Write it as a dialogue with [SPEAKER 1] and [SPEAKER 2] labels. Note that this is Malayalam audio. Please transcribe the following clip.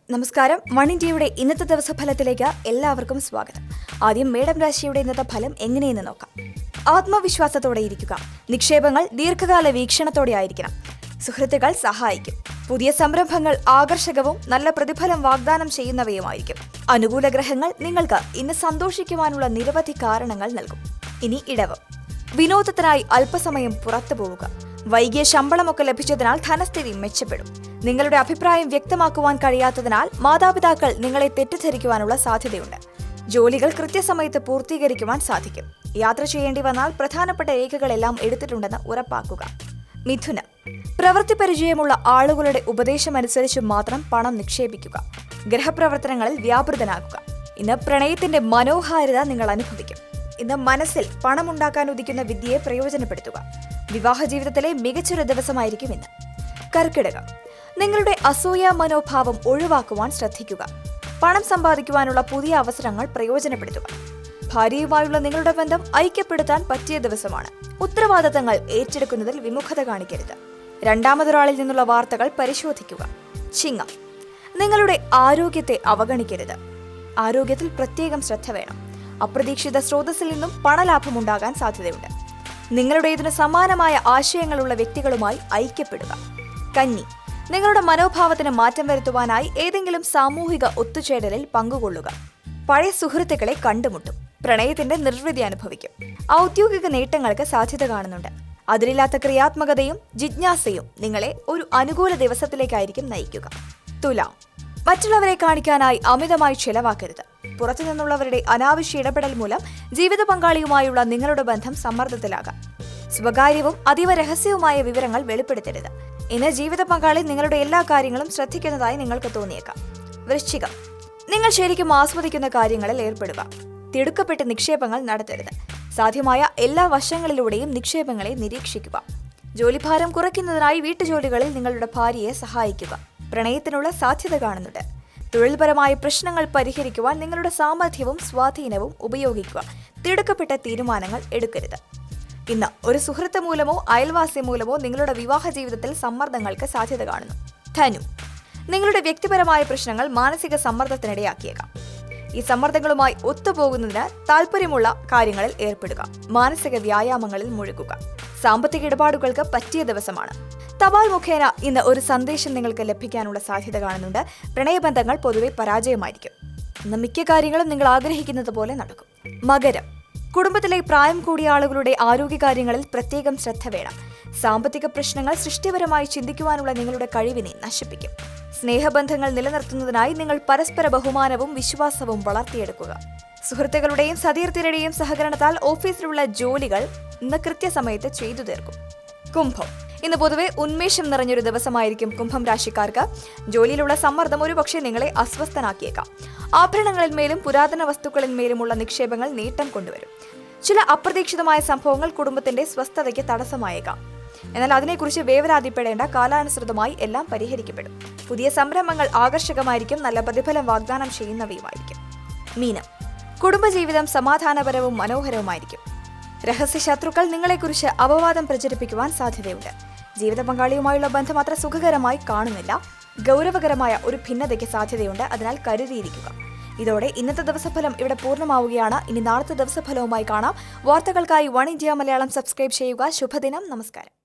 [SPEAKER 1] നമസ്കാരം. വൺ ഇന്ത്യയുടെ ഇന്നത്തെ ദിവസഫലത്തിലേക്ക് എല്ലാവർക്കും സ്വാഗതം. ആദ്യം മേടം രാശിയുടെ ഇന്നത്തെ ഫലം എങ്ങനെയെന്ന് നോക്കാം. ആത്മവിശ്വാസത്തോടെ ഇരിക്കുക. നിക്ഷേപങ്ങൾ ദീർഘകാല വീക്ഷണത്തോടെ ആയിരിക്കണം. സുഹൃത്തുക്കൾ സഹായിക്കും. പുതിയ സംരംഭങ്ങൾ ആകർഷകവും നല്ല പ്രതിഫലം വാഗ്ദാനം ചെയ്യുന്നവയുമായിരിക്കും. അനുകൂല ഗ്രഹങ്ങൾ നിങ്ങൾക്ക് ഇന്ന് സന്തോഷിക്കുവാനുള്ള നിരവധി കാരണങ്ങൾ നൽകും. ഇനി ഇടവം. വിനോദത്തിനായി അല്പസമയം പുറത്തു പോവുക. വൈകിയ ശമ്പളമൊക്കെ ലഭിച്ചതിനാൽ ധനസ്ഥിതി മെച്ചപ്പെടും. നിങ്ങളുടെ അഭിപ്രായം വ്യക്തമാക്കുവാൻ കഴിയാത്തതിനാൽ മാതാപിതാക്കൾ നിങ്ങളെ തെറ്റിദ്ധരിക്കുവാനുള്ള സാധ്യതയുണ്ട്. ജോലികൾ കൃത്യസമയത്ത് പൂർത്തീകരിക്കുവാൻ സാധിക്കും. യാത്ര ചെയ്യേണ്ടി വന്നാൽ പ്രധാനപ്പെട്ട രേഖകളെല്ലാം എടുത്തിട്ടുണ്ടെന്ന് ഉറപ്പാക്കുക. മിഥുനം. പ്രവൃത്തി പരിചയമുള്ള ആളുകളുടെ ഉപദേശമനുസരിച്ച് മാത്രം പണം നിക്ഷേപിക്കുക. ഗ്രഹപ്രവർത്തനങ്ങളിൽ വ്യാപൃതനാകുക. ഇന്ന് പ്രണയത്തിന്റെ മനോഹാരിത നിങ്ങൾ അനുഭവിക്കും. ഇന്ന് മനസ്സിൽ പണമുണ്ടാക്കാൻ ഉദിക്കുന്ന വിദ്യയെ പ്രയോജനപ്പെടുത്തുക. വിവാഹ ജീവിതത്തിലെ മികച്ചൊരു ദിവസമായിരിക്കും ഇന്ന്. കർക്കിടകം. നിങ്ങളുടെ അസൂയ മനോഭാവം ഒഴിവാക്കുവാൻ ശ്രദ്ധിക്കുക. പണം സമ്പാദിക്കുവാനുള്ള പുതിയ അവസരങ്ങൾ പ്രയോജനപ്പെടുത്തുക. ഭാര്യയുമായുള്ള നിങ്ങളുടെ ബന്ധം ഐക്യപ്പെടുത്താൻ പറ്റിയ ദിവസമാണ്. ഉത്തരവാദിത്തങ്ങൾ ഏറ്റെടുക്കുന്നതിൽ വിമുഖത കാണിക്കരുത്. രണ്ടാമതൊരാളിൽ നിന്നുള്ള വാർത്തകൾ പരിശോധിക്കുക. ചിങ്ങം. നിങ്ങളുടെ ആരോഗ്യത്തെ അവഗണിക്കരുത്. ആരോഗ്യത്തിൽ പ്രത്യേകം ശ്രദ്ധ വേണം. അപ്രതീക്ഷിത സ്രോതസ്സിൽ നിന്നും പണലാഭമുണ്ടാകാൻ സാധ്യതയുണ്ട്. നിങ്ങളുടേതിന് സമാനമായ ആശയങ്ങളുള്ള വ്യക്തികളുമായി ഐക്യപ്പെടുക. കന്നി. നിങ്ങളുടെ മനോഭാവത്തിന് മാറ്റം വരുത്തുവാനായി ഏതെങ്കിലും സാമൂഹിക ഒത്തുചേരലിൽ പങ്കുകൊള്ളുക. പഴയ സുഹൃത്തുക്കളെ കണ്ടുമുട്ടും. പ്രണയത്തിന്റെ നിർവൃതി അനുഭവിക്കും. ഔദ്യോഗിക നേട്ടങ്ങൾക്ക് സാധ്യത കാണുന്നുണ്ട്. അതിലില്ലാത്ത ക്രിയാത്മകതയും ജിജ്ഞാസയും നിങ്ങളെ ഒരു അനുകൂല ദിവസത്തിലേക്കായിരിക്കും നയിക്കുക. തുലാം. മറ്റുള്ളവരെ കാണിക്കാനായി അമിതമായി ചെലവാക്കരുത്. പുറത്തുനിന്നുള്ളവരുടെ അനാവശ്യ ഇടപെടൽ മൂലം ജീവിത പങ്കാളിയുമായുള്ള നിങ്ങളുടെ ബന്ധം സമ്മർദ്ദത്തിലാകാം. സ്വകാര്യവും അതീവ രഹസ്യവുമായ വിവരങ്ങൾ വെളിപ്പെടുത്തരുത്. ഇന്ന് ജീവിത പങ്കാളി നിങ്ങളുടെ എല്ലാ കാര്യങ്ങളും ശ്രദ്ധിക്കുന്നതായി നിങ്ങൾക്ക് തോന്നിയേക്കാം. വൃശ്ചികം. നിങ്ങൾ ശരിക്കും ആസ്വദിക്കുന്ന കാര്യങ്ങളിൽ ഏർപ്പെടുക. തിടുക്കപ്പെട്ട് നിക്ഷേപങ്ങൾ നടത്തരുത്. സാധ്യമായ എല്ലാ വശങ്ങളിലൂടെയും നിക്ഷേപങ്ങളെ നിരീക്ഷിക്കുക. ജോലിഭാരം കുറയ്ക്കുന്നതിനായി വീട്ടുജോലികളിൽ നിങ്ങളുടെ ഭാര്യയെ സഹായിക്കുക. പ്രണയത്തിനുള്ള സാധ്യത കാണുന്നുണ്ട്. തൊഴിൽപരമായ പ്രശ്നങ്ങൾ പരിഹരിക്കുവാൻ നിങ്ങളുടെ സാമർഥ്യവും സ്വാധീനവും ഉപയോഗിക്കുക. തിടുക്കപ്പെട്ട തീരുമാനങ്ങൾ എടുക്കരുത്. ഇന്ന് ഒരു സുഹൃത്ത് മൂലമോ അയൽവാസി മൂലമോ നിങ്ങളുടെ വിവാഹ ജീവിതത്തിൽ സമ്മർദ്ദങ്ങൾക്ക് സാധ്യത കാണുന്നു. ധനു. നിങ്ങളുടെ വ്യക്തിപരമായ പ്രശ്നങ്ങൾ മാനസിക സമ്മർദ്ദത്തിനിടയാക്കിയേക്കാം. ഈ സമ്മർദ്ദങ്ങളുമായി ഒത്തുപോകുന്നതിന് താല്പര്യമുള്ള കാര്യങ്ങളിൽ ഏർപ്പെടുക. മാനസിക വ്യായാമങ്ങളിൽ മുഴുകുക. സാമ്പത്തിക ഇടപാടുകൾക്ക് പറ്റിയ ദിവസമാണ്. തപാൽ മുഖേന ഇന്ന് ഒരു സന്ദേശം നിങ്ങൾക്ക് ലഭിക്കാനുള്ള സാധ്യത കാണുന്നുണ്ട്. പ്രണയബന്ധങ്ങൾ പൊതുവെ പരാജയമായിരിക്കും. ഇന്ന് മിക്ക കാര്യങ്ങളും നിങ്ങൾ ആഗ്രഹിക്കുന്നത് പോലെ നടക്കും. മകരം. കുടുംബത്തിലെ പ്രായം കൂടിയ ആളുകളുടെ ആരോഗ്യകാര്യങ്ങളിൽ പ്രത്യേകം ശ്രദ്ധ വേണം. സാമ്പത്തിക പ്രശ്നങ്ങൾ സൃഷ്ടിപരമായി ചിന്തിക്കുവാനുള്ള നിങ്ങളുടെ കഴിവിനെ നശിപ്പിക്കും. സ്നേഹബന്ധങ്ങൾ നിലനിർത്തുന്നതിനായി നിങ്ങൾ പരസ്പര ബഹുമാനവും വിശ്വാസവും വളർത്തിയെടുക്കുക. സുഹൃത്തുക്കളുടെയും സതീർത്ഥരുടെയും സഹകരണത്താൽ ഓഫീസിലുള്ള ജോലികൾ ഇന്ന് കൃത്യസമയത്ത് ചെയ്തു തീർക്കും. കുംഭം. ഇന്ന് പൊതുവെ ഉന്മേഷം നിറഞ്ഞൊരു ദിവസമായിരിക്കും കുംഭം രാശിക്കാർക്ക്. ജോലിയിലുള്ള സമ്മർദ്ദം ഒരുപക്ഷെ നിങ്ങളെ അസ്വസ്ഥനാക്കിയേക്കാം. ആഭരണങ്ങളിന്മേലും പുരാതന വസ്തുക്കളിന്മേലുമുള്ള നിക്ഷേപങ്ങൾ നേട്ടം കൊണ്ടുവരും. ചില അപ്രതീക്ഷിതമായ സംഭവങ്ങൾ കുടുംബത്തിന്റെ സ്വസ്ഥതയ്ക്ക് തടസ്സമായേക്കാം. എന്നാൽ അതിനെക്കുറിച്ച് വേവലാതിപ്പെടേണ്ട. കാലാനുസൃതമായി എല്ലാം പരിഹരിക്കപ്പെടും. പുതിയ സംരംഭങ്ങൾ ആകർഷകമായിരിക്കും. നല്ല പ്രതിഫലം വാഗ്ദാനം ചെയ്യുന്നവയുമായിരിക്കും. മീനം. കുടുംബജീവിതം സമാധാനപരവും മനോഹരവുമായിരിക്കും. രഹസ്യ ശത്രുക്കൾ നിങ്ങളെക്കുറിച്ച് അപവാദം പ്രചരിപ്പിക്കുവാൻ സാധ്യതയുണ്ട്. ജീവിത പങ്കാളിയുമായുള്ള ബന്ധം അത്ര സുഖകരമായി കാണുന്നില്ല. ഗൗരവകരമായ ഒരു ഭിന്നതയ്ക്ക് സാധ്യതയുണ്ട്. അതിനാൽ കരുതിയിരിക്കുക. ഇതോടെ ഇന്നത്തെ ദിവസഫലം ഇവിടെ പൂർണ്ണമാവുകയാണ്. ഇനി നാളത്തെ ദിവസഫലവുമായി കാണാം. വാർത്തകൾക്കായി വൺ ഇന്ത്യ മലയാളം സബ്സ്ക്രൈബ് ചെയ്യുക. ശുഭദിനം. നമസ്കാരം.